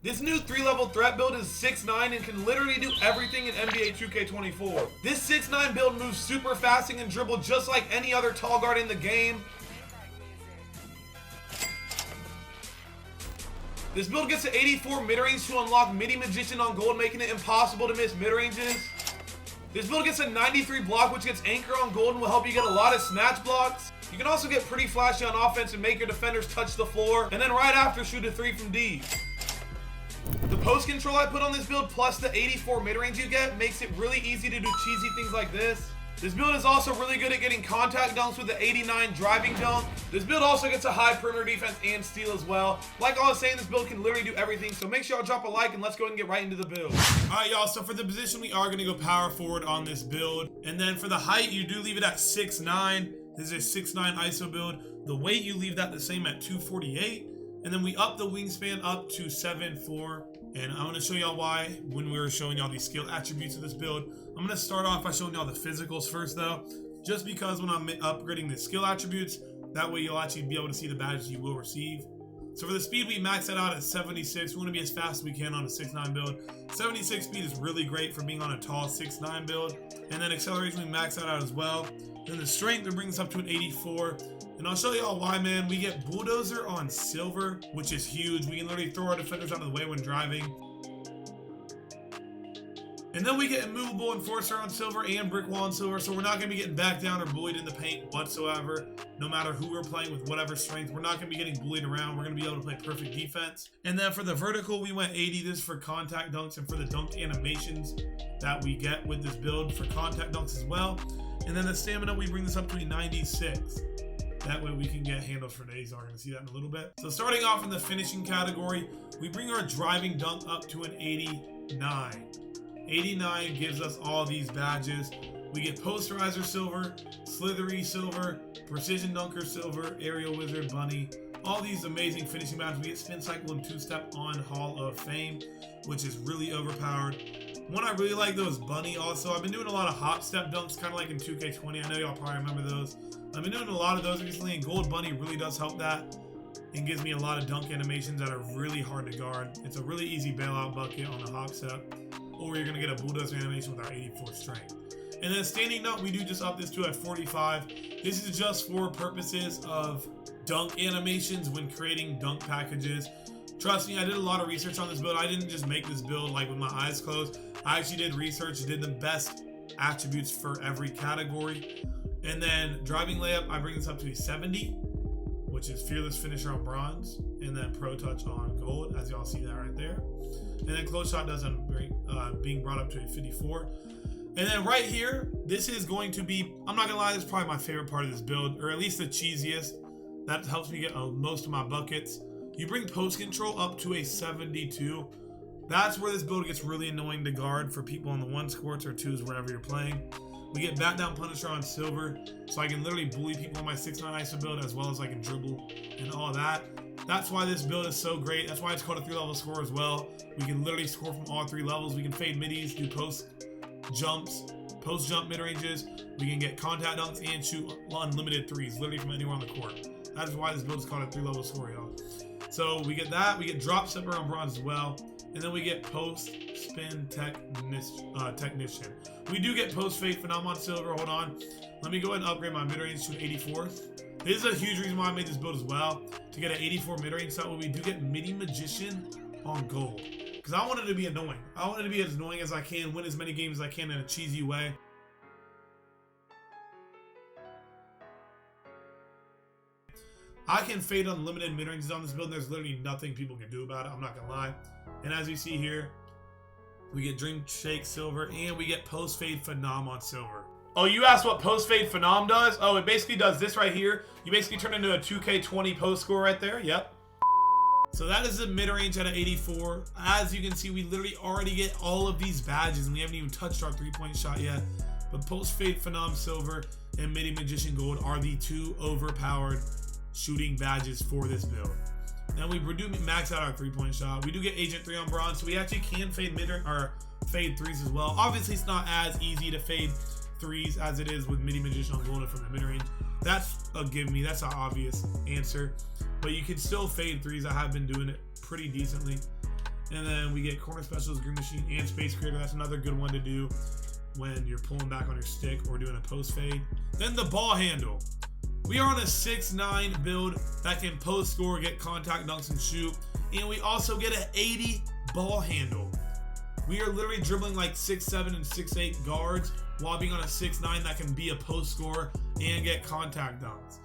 This new 3-level threat build is 6'9" and can literally do everything in NBA 2K24. This 6'9" build moves super fast and can dribble just like any other tall guard in the game. This build gets to 84 mid-range to unlock Midi Magician on gold, making it impossible to miss mid-ranges. This build gets a 93 block, which gets Anchor on gold and will help you get a lot of snatch blocks. You can also get pretty flashy on offense and make your defenders touch the floor, and then right after shoot a 3 from D. The post control I put on this build plus the 84 mid-range you get makes it really easy to do cheesy things like this. This build is also really good at getting contact dunks with the 89 driving dunk. This build also gets a high perimeter defense and steal as well. Like I was saying, this build can literally do everything, so make sure y'all drop a like and let's go ahead and get right into the build. Alright y'all, so for the position we are going to go power forward on this build. And then for the height, you do leave it at 6'9". This is a 6'9" ISO build. The weight, you leave that the same at 248. And then we up the wingspan up to 7'4". And I'm going to show y'all why when we were showing y'all these skill attributes of this build. I'm going to start off by showing y'all the physicals first though, just because when I'm upgrading the skill attributes, that way you'll actually be able to see the badges you will receive. So for the speed, we max that out at 76. We want to be as fast as we can on a 6'9" build. 76 speed is really great for being on a tall 6'9" build. And then acceleration, we max that out as well. Then the strength, it brings us up to an 84. And I'll show y'all why, man. We get Bulldozer on silver, which is huge. We can literally throw our defenders out of the way when driving. And then we get Immovable Enforcer on silver and Brick Wall on silver, so we're not going to be getting backed down or bullied in the paint whatsoever. No matter who we're playing with, whatever strength, we're not going to be getting bullied around. We're going to be able to play perfect defense. And then for the vertical, we went 80. This is for contact dunks and for the dunk animations that we get with this build for contact dunks as well. And then the stamina, we bring this up to a 96. That way we can get handles for days. We're going to see that in a little bit. So starting off in the finishing category, we bring our driving dunk up to an 89. 89 gives us all these badges. We get Posterizer silver, Slithery silver, Precision Dunker silver, Aerial Wizard, Bunny. All these amazing finishing badges. We get Spin Cycle and 2-Step on Hall of Fame, which is really overpowered. One I really like though is Bunny also. I've been doing a lot of hop step dunks, kind of like in 2K20. I know y'all probably remember those. I've been doing a lot of those recently, and Gold Bunny really does help that and gives me a lot of dunk animations that are really hard to guard. It's a really easy bailout bucket on a hop step, or you're going to get a Bulldozer animation with our 84 strength. And then standing dunk, we do just up this to at 45. This is just for purposes of dunk animations when creating dunk packages. Trust me, I did a lot of research on this build. I didn't just make this build like with my eyes closed. I actually did research, did the best attributes for every category. And then driving layup, I bring this up to a 70, which is fearless finisher on bronze, and then pro touch on gold, as y'all see that right there. And then close shot does being brought up to a 54. And then right here, this is going to be, I'm not gonna lie, this is probably my favorite part of this build, or at least the cheesiest. That helps me get most of my buckets. You bring post control up to a 72. That's where this build gets really annoying to guard for people on the 1s courts or 2s, wherever you're playing. We get Bat Down Punisher on silver, so I can literally bully people on my 6'9" ISO build, as well as I can dribble and all that. That's why this build is so great. That's why it's called a 3-level score as well. We can literally score from all 3 levels. We can fade middies, do post jumps, post jump mid ranges. We can get contact dunks and shoot unlimited 3s, literally from anywhere on the court. That is why this build is called a 3-level score, y'all. So we get that. We get drop stepper on bronze as well. And then we get post spin technician. We do get post fade phenom on silver. Hold on. Let me go ahead and upgrade my mid range to an 84. This is a huge reason why I made this build as well. To get an 84 mid range. So we do get Midi Magician on gold. Because I want it to be annoying. I want it to be as annoying as I can. Win as many games as I can in a cheesy way. I can fade unlimited mid ranges on this build. And there's literally nothing people can do about it. I'm not going to lie. And as you see here, we get Dream Shake silver and we get Post Fade Phenom on silver. Oh, you asked what Post Fade Phenom does? Oh, it basically does this right here. You basically turn into a 2K20 post score right there. Yep. So that is the mid range at an 84. As you can see, we literally already get all of these badges and we haven't even touched our 3-point shot yet. But Post Fade Phenom silver and Midi Magician gold are the 2 overpowered shooting badges for this build. Now we do max out our 3-point shot. We do get Agent 3 on bronze, so we actually can fade fade 3s as well. Obviously, it's not as easy to fade 3s as it is with Midi Magician on gold from the mid range. That's a give me. That's an obvious answer. But you can still fade 3s. I have been doing it pretty decently. And then we get corner specialist, green machine, and space creator. That's another good one to do when you're pulling back on your stick or doing a post fade. Then the ball handle. We are on a 6'9" build that can post score, get contact dunks, and shoot. And we also get an 80 ball handle. We are literally dribbling like 6'7" and 6'8" guards while being on a 6'9" that can be a post scorer and get contact dunks.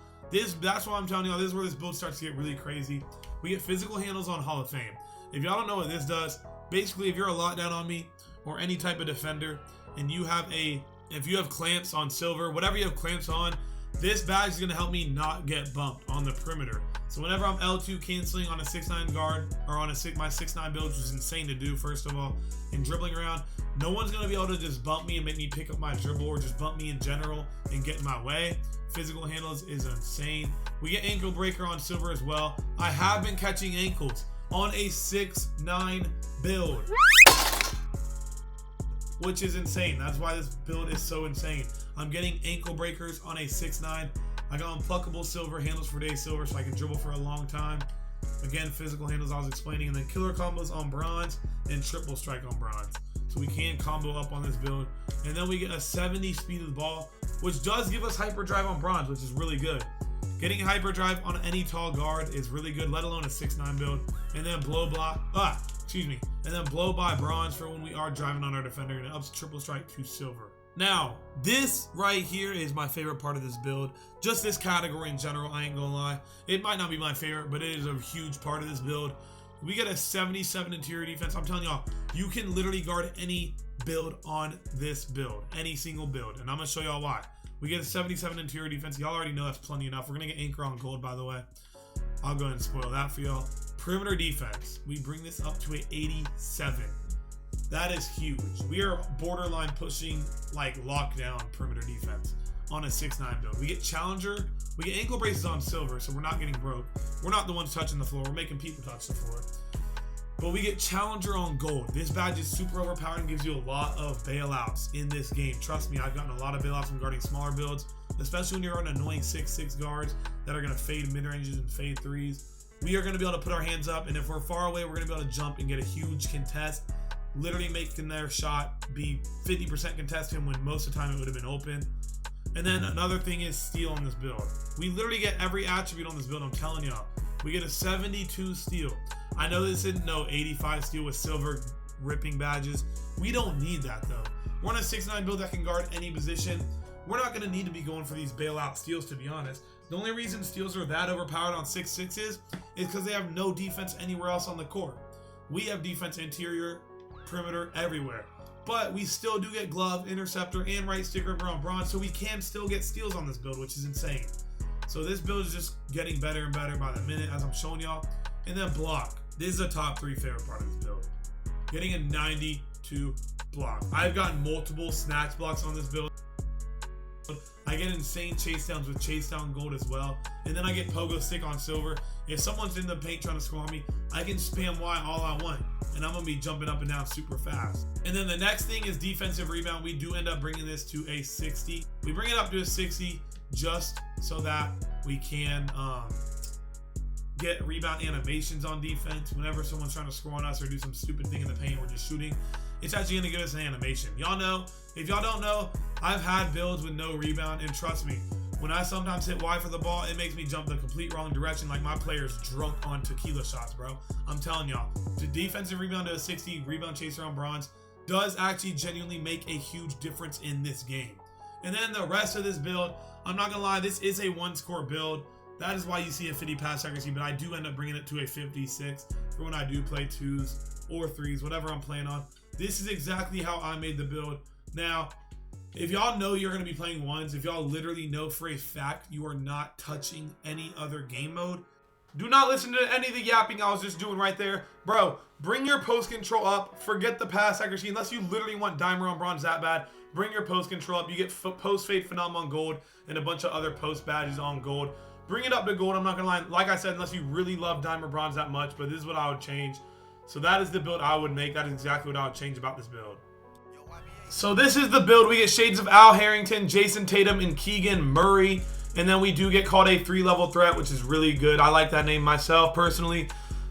That's why I'm telling y'all, this is where this build starts to get really crazy. We get physical handles on Hall of Fame. If y'all don't know what this does, basically if you're a lockdown on me or any type of defender and if you have clamps on silver, whatever you have clamps on, this badge is going to help me not get bumped on the perimeter. So whenever I'm L2 canceling on a 6'9" guard or on my 6'9" build, which is insane to do first of all, and dribbling around, no one's going to be able to just bump me and make me pick up my dribble or just bump me in general and get in my way. Physical handles is insane. We get ankle breaker on silver as well. I have been catching ankles on a 6'9" build, which is insane. That's why this build is so insane. I'm getting ankle breakers on a 6'9". I got unpluckable silver, handles for day silver, so I can dribble for a long time. Again, physical handles I was explaining, and then killer combos on bronze and triple strike on bronze. So we can combo up on this build. And then we get a 70 speed of the ball, which does give us hyperdrive on bronze, which is really good. Getting hyperdrive on any tall guard is really good, let alone a 6'9" build. And then blow by bronze for when we are driving on our defender, and it ups triple strike to silver. Now, this right here is my favorite part of this build. Just this category in general, I ain't gonna lie. It might not be my favorite, but it is a huge part of this build. We get a 77 interior defense. I'm telling y'all, you can literally guard any build on this build, any single build, and I'm gonna show y'all why. We get a 77 interior defense. Y'all already know that's plenty enough. We're gonna get anchor on gold, by the way. I'll go ahead and spoil that for y'all. Perimeter defense, we bring this up to an 87. That is huge. We are borderline pushing like lockdown perimeter defense on a 6'9" build. We get challenger, we get ankle braces on silver, so we're not getting broke. We're not the ones touching the floor, we're making people touch the floor. But we get challenger on gold. This badge is super overpowered and gives you a lot of bailouts in this game. Trust me, I've gotten a lot of bailouts from guarding smaller builds, especially when you're on annoying 6'6" guards that are gonna fade mid-ranges and fade threes. We are gonna be able to put our hands up, and if we're far away, we're gonna be able to jump and get a huge contest, literally making their shot be 50% contest him when most of the time it would have been open. And then another thing is steal on this build. We literally get every attribute on this build, I'm telling y'all. We get a 72 steal. I know this isn't no 85 steal with silver ripping badges. We don't need that though. We're on a 6'9" build that can guard any position. We're not gonna need to be going for these bailout steals, to be honest. The only reason steals are that overpowered on 6'6" is because they have no defense anywhere else on the court. We have defense interior, perimeter, everywhere. But we still do get glove, interceptor, and right stick ripper on bronze, so we can still get steals on this build, which is insane. So this build is just getting better and better by the minute as I'm showing y'all. And then block. This is a top 3 favorite part of this build. Getting a 92 block. I've gotten multiple snatch blocks on this build. I get insane chase downs with chase down gold as well. And then I get pogo stick on silver. If someone's in the paint trying to score on me, I can spam Y all I want. And I'm going to be jumping up and down super fast. And then the next thing is defensive rebound. We do end up bringing this to a 60. We bring it up to a 60 just so that we can get rebound animations on defense. Whenever someone's trying to score on us or do some stupid thing in the paint, we're just shooting, it's actually going to give us an animation. Y'all know, if y'all don't know, I've had builds with no rebound, and trust me, when I sometimes hit Y for the ball, it makes me jump the complete wrong direction like my player's drunk on tequila shots, bro. I'm telling y'all, the defensive rebound to a 60, rebound chaser on bronze does actually genuinely make a huge difference in this game. And then the rest of this build, I'm not gonna lie, this is a 1-score build. That is why you see a 50 pass accuracy, but I do end up bringing it to a 56 for when I do play 2s or 3s, whatever I'm playing on. This is exactly how I made the build. Now, if y'all know you're going to be playing 1s, if y'all literally know for a fact you are not touching any other game mode, do not listen to any of the yapping I was just doing right there. Bro, bring your post control up. Forget the pass accuracy. Unless you literally want dimer on bronze that bad, bring your post control up. You get post fade phenom on gold and a bunch of other post badges on gold. Bring it up to gold. I'm not going to lie. Like I said, unless you really love dimer bronze that much, but this is what I would change. So that is the build I would make. That is exactly what I would change about this build. So this is the build. We get shades of Al Harrington, Jason Tatum, and Keegan Murray. And then we do get called a 3-level threat, which is really good. I like that name myself personally.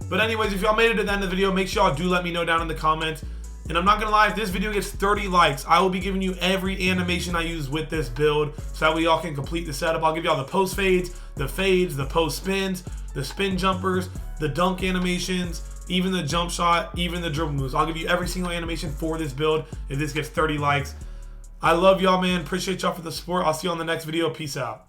But anyways, if y'all made it to the end of the video, make sure y'all do let me know down in the comments. And I'm not gonna lie, if this video gets 30 likes, I will be giving you every animation I use with this build, so that way y'all can complete the setup. I'll give y'all the post fades, the post spins, the spin jumpers, the dunk animations, even the jump shot, even the dribble moves. I'll give you every single animation for this build if this gets 30 likes. I love y'all, man. Appreciate y'all for the support. I'll see you on the next video. Peace out.